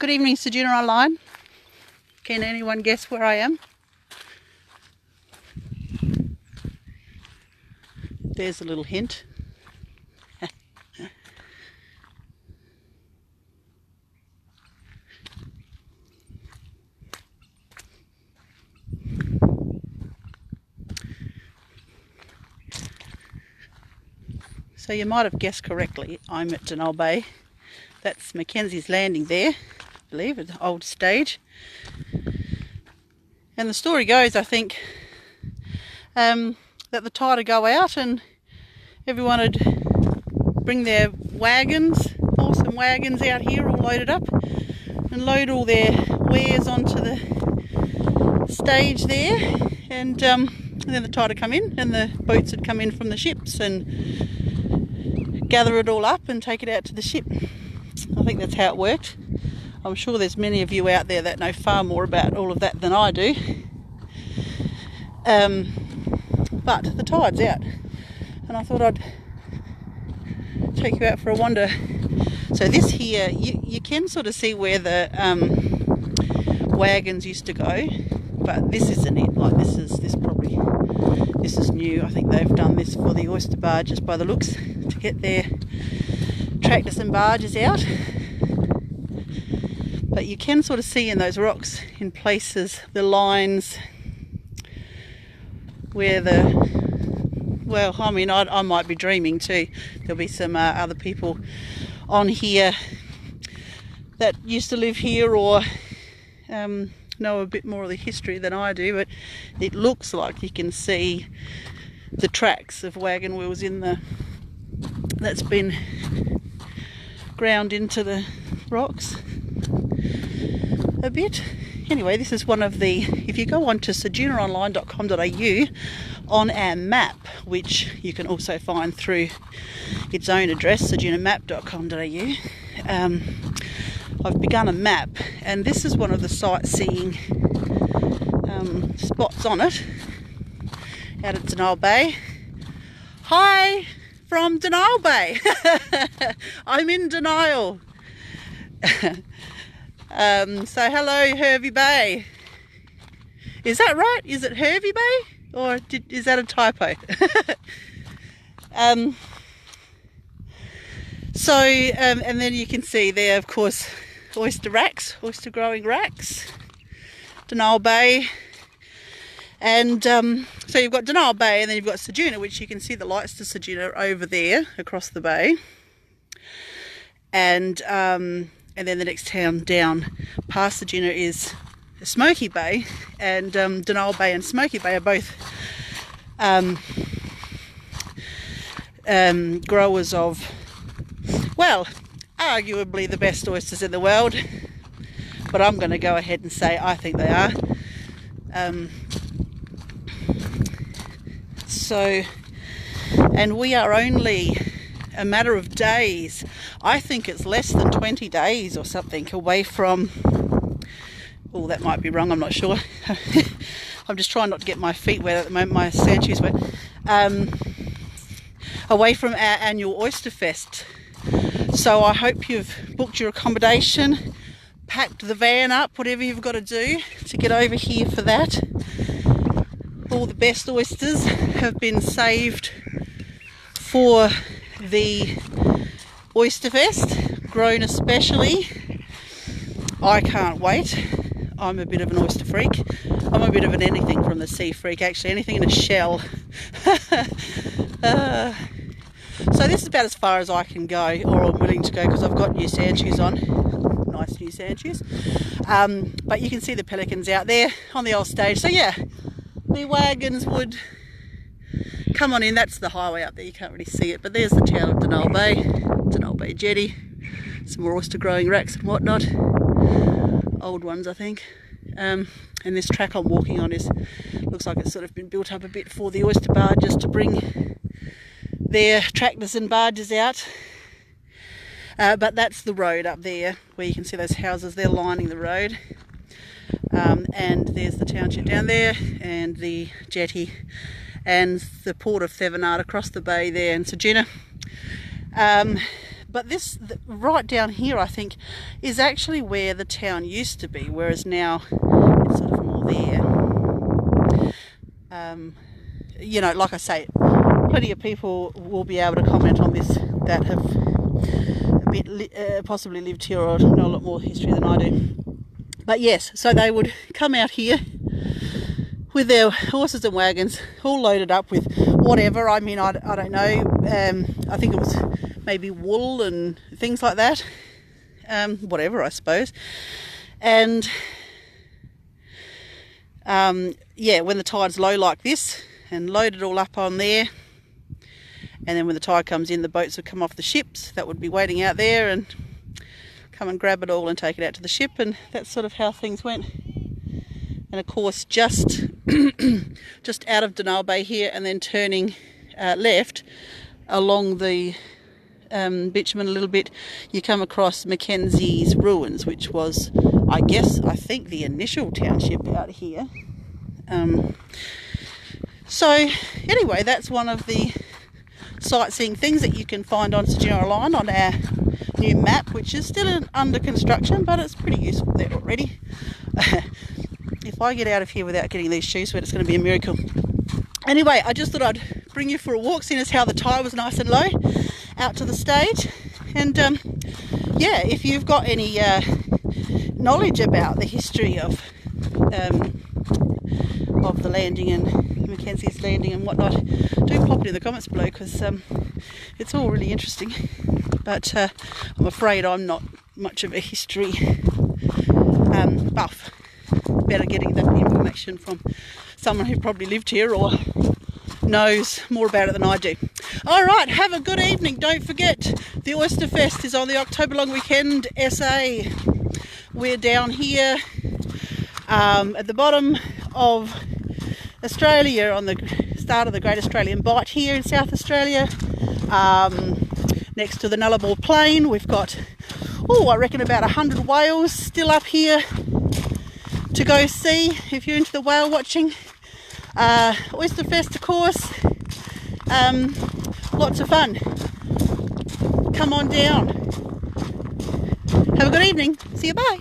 Good evening, Ceduna Online. Can anyone guess where I am? There's a little hint. So you might have guessed correctly, I'm at Ceduna Bay. That's McKenzies Landing there, I believe, it's an old stage. And the story goes, I think, that the tide would go out and everyone would bring their wagons, horse and wagons out here all loaded up, and load all their wares onto the stage there, and then the tide would come in and the boats would come in from the ships and gather it all up and take it out to the ship. I think that's how it worked. I'm sure there's many of you out there that know far more about all of that than I do. But the tide's out, and I thought I'd take you out for a wander. So this here, you can sort of see where the wagons used to go, but this isn't it. Like this is new. I think they've done this for the oyster barges by the looks, to get their tractors and barges out. But you can sort of see in those rocks, in places, the lines where well, I mean, I might be dreaming too. There'll be some other people on here that used to live here or know a bit more of the history than I do, but it looks like you can see the tracks of wagon wheels that's been ground into the rocks a bit. Anyway, this is one of the, if you go on to cedunaonline.com.au on our map, which you can also find through its own address, cedunamap.com.au, I've begun a map, and this is one of the sightseeing spots on it, out at Ceduna Bay. Hi from Ceduna Bay. I'm in denial. So hello, Hervey Bay. Is that right? Is it Hervey Bay, or is that a typo? And then you can see there, of course, oyster growing racks, Ceduna Bay, and so you've got Ceduna Bay, and then you've got Ceduna, which you can see the lights to Ceduna over there across the bay, and then the next town down past Ceduna is Smoky Bay, and Ceduna Bay and Smoky Bay are both growers of, well, arguably the best oysters in the world, but I'm going to go ahead and say I think they are. And we are only a matter of days, I think it's less than 20 days or something away from, oh, that might be wrong, I'm not sure. I'm just trying not to get my feet wet at the moment, my sand shoes wet, away from our annual Oyster Fest. So I hope you've booked your accommodation, packed the van up, whatever you've got to do to get over here for that. All the best oysters have been saved for the Oyster Fest, grown especially. I can't wait. I'm a bit of an oyster freak. I'm a bit of an anything from the sea freak, actually, anything in a shell. So this is about as far as I can go, or I'm willing to go, because I've got new sand shoes on. Nice new sand shoes. But you can see the pelicans out there on the old stage. So yeah, the wagons would come on in. That's the highway up there, you can't really see it, but there's the town of Ceduna Bay jetty, some more oyster growing racks and whatnot, old ones I think, and this track I'm walking on looks like it's sort of been built up a bit for the oyster barges to bring their tractors and barges out, but that's the road up there where you can see those houses, they're lining the road, and there's the township down there and the jetty and the port of Thevenard across the bay there in Ceduna. But this, right down here, I think, is actually where the town used to be, whereas now it's sort of more there. You know, like I say, plenty of people will be able to comment on this that have possibly lived here or know a lot more history than I do. But yes, so they would come out here with their horses and wagons all loaded up with whatever. I mean, I don't know. I think it was maybe wool and things like that. Whatever, I suppose. And yeah, when the tide's low like this, and load it all up on there, and then when the tide comes in, the boats would come off the ships that would be waiting out there and come and grab it all and take it out to the ship, and that's sort of how things went. And of course, just just out of Dunal Bay here, and then turning left along the bitumen a little bit, you come across McKenzies ruins, which was, I think the initial township out here. So anyway, that's one of the sightseeing things that you can find on Ceduna Line on our new map, which is still under construction, but it's pretty useful there already. If I get out of here without getting these shoes wet, it's going to be a miracle. Anyway, I just thought I'd bring you for a walk, seeing as how the tide was nice and low out to the stage. And yeah, if you've got any knowledge about the history of the landing and McKenzies Landing and whatnot, do pop it in the comments below, because it's all really interesting. But I'm afraid I'm not much of a history buff. Better getting that information from someone who probably lived here or knows more about it than I do. All right, have a good evening. Don't forget, the Oyster Fest is on the October long weekend, SA. We're down here at the bottom of Australia, on the start of the Great Australian Bight here in South Australia, next to the Nullarbor Plain. We've got, I reckon about 100 whales still up here to go see if you're into the whale watching. Oyster Fest, of course. Lots of fun. Come on down. Have a good evening. See you, bye.